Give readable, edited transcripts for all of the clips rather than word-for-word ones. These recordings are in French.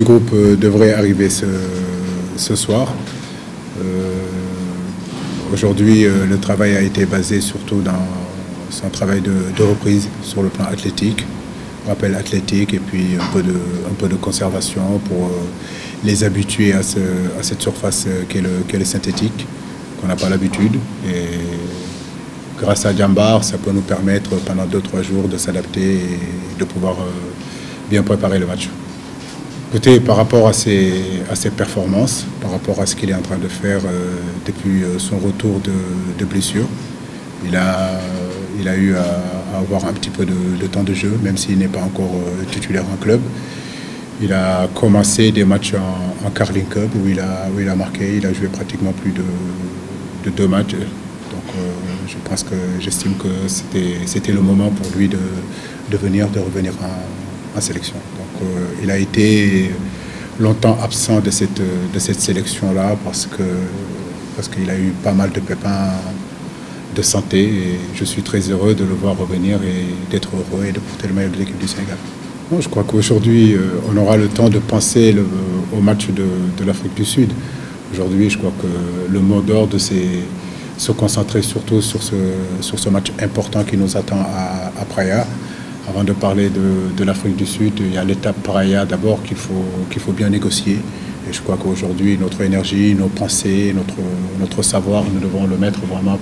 Le groupe devrait arriver ce soir. Aujourd'hui, le travail a été basé surtout dans un travail de reprise sur le plan athlétique, rappel athlétique et puis un peu de conservation pour les habituer à cette surface qu'est le synthétique, qu'on n'a pas l'habitude. Et grâce à Jambar, ça peut nous permettre pendant 2-3 jours de s'adapter et de pouvoir bien préparer le match. Écoutez, par rapport à ses performances, par rapport à ce qu'il est en train de faire depuis son retour de blessure, il a eu à avoir un petit peu de temps de jeu, même s'il n'est pas encore titulaire en club. Il a commencé des matchs en Carling Cup où il a marqué, il a joué pratiquement plus de 2 matchs. Donc j'estime que c'était le moment pour lui de revenir en sélection. Donc il a été longtemps absent de cette sélection-là parce qu'il a eu pas mal de pépins de santé et je suis très heureux de le voir revenir et d'être heureux et de porter le maillot de l'équipe du Sénégal. Bon, je crois qu'aujourd'hui on aura le temps de penser au match de l'Afrique du Sud. Aujourd'hui, je crois que le mot d'ordre c'est se concentrer surtout sur ce match important qui nous attend à Praia. Avant de parler de l'Afrique du Sud, il y a l'étape Praia d'abord qu'il faut bien négocier. Et je crois qu'aujourd'hui, notre énergie, nos pensées, notre savoir, nous devons le mettre vraiment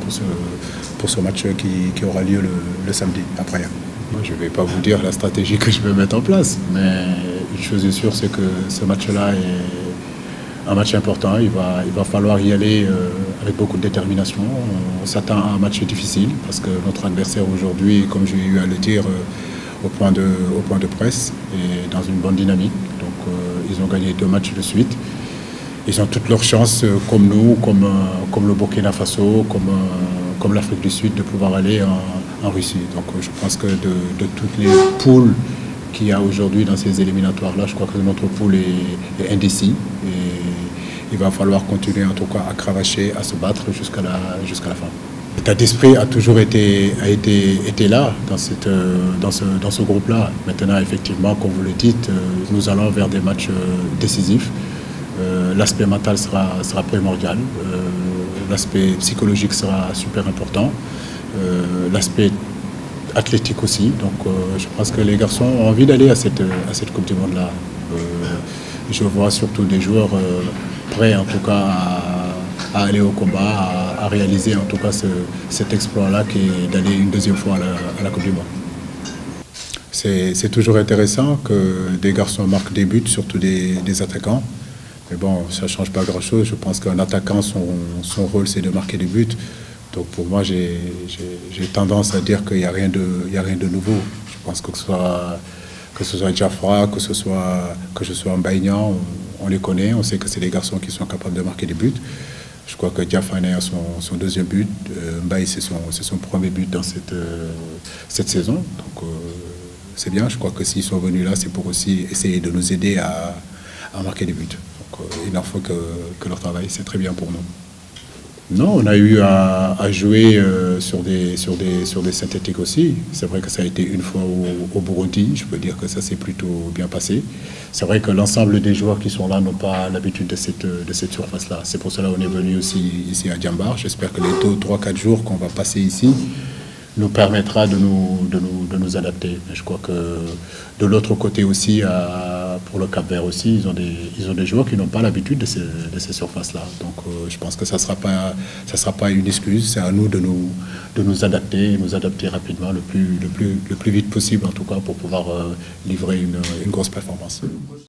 pour ce match qui aura lieu le samedi à Praia. Moi, je ne vais pas vous dire la stratégie que je vais mettre en place, mais une chose est sûre, c'est que ce match-là est un match important. Il va falloir y aller avec beaucoup de détermination. On s'attend à un match difficile parce que notre adversaire aujourd'hui, comme j'ai eu à le dire au point de presse, est dans une bonne dynamique. Donc ils ont gagné 2 matchs de suite. Ils ont toutes leurs chances, comme nous, comme le Burkina Faso, comme l'Afrique du Sud, de pouvoir aller en Russie. Donc je pense que de toutes les poules qu'il y a aujourd'hui dans ces éliminatoires-là, je crois que notre poule est indécis. Et il va falloir continuer en tout cas à cravacher, à se battre jusqu'à la fin. L'état d'esprit a toujours été là dans ce groupe-là. Maintenant, effectivement, comme vous le dites, nous allons vers des matchs décisifs. L'aspect mental sera primordial. L'aspect psychologique sera super important. L'aspect athlétique aussi. Donc, je pense que les garçons ont envie d'aller à cette Coupe du Monde-là. Je vois surtout des joueurs prêts, en tout cas, à aller au combat, à réaliser en tout cas cet exploit-là qui est d'aller une 2e fois à la Coupe du Monde. C'est toujours intéressant que des garçons marquent des buts, surtout des attaquants. Mais bon, ça ne change pas grand-chose. Je pense qu'un attaquant, son rôle, c'est de marquer des buts. Donc pour moi, j'ai tendance à dire qu'il n'y a rien de nouveau. Je pense que ce soit Diafra, que ce soit Mbaïnian, on les connaît, on sait que c'est des garçons qui sont capables de marquer des buts. Je crois que Diafra a son 2e but, Mbaye c'est son 1er but dans cette saison. Donc c'est bien, je crois que s'ils sont venus là, c'est pour aussi essayer de nous aider à marquer des buts. Donc il n'en faut que leur travail, c'est très bien pour nous. Non, on a eu à jouer sur des synthétiques aussi. C'est vrai que ça a été une fois au Burundi. Je peux dire que ça s'est plutôt bien passé. C'est vrai que l'ensemble des joueurs qui sont là n'ont pas l'habitude de cette surface-là. C'est pour cela qu'on est venu aussi ici à Jambar. J'espère que les 3-4 jours qu'on va passer ici nous permettra de nous adapter. Mais je crois que de l'autre côté aussi, pour le Cap-Vert aussi, ils ont des joueurs qui n'ont pas l'habitude de ces surfaces-là. Donc je pense que ça sera pas une excuse. C'est à nous de nous adapter rapidement, le plus vite possible en tout cas, pour pouvoir livrer une grosse performance.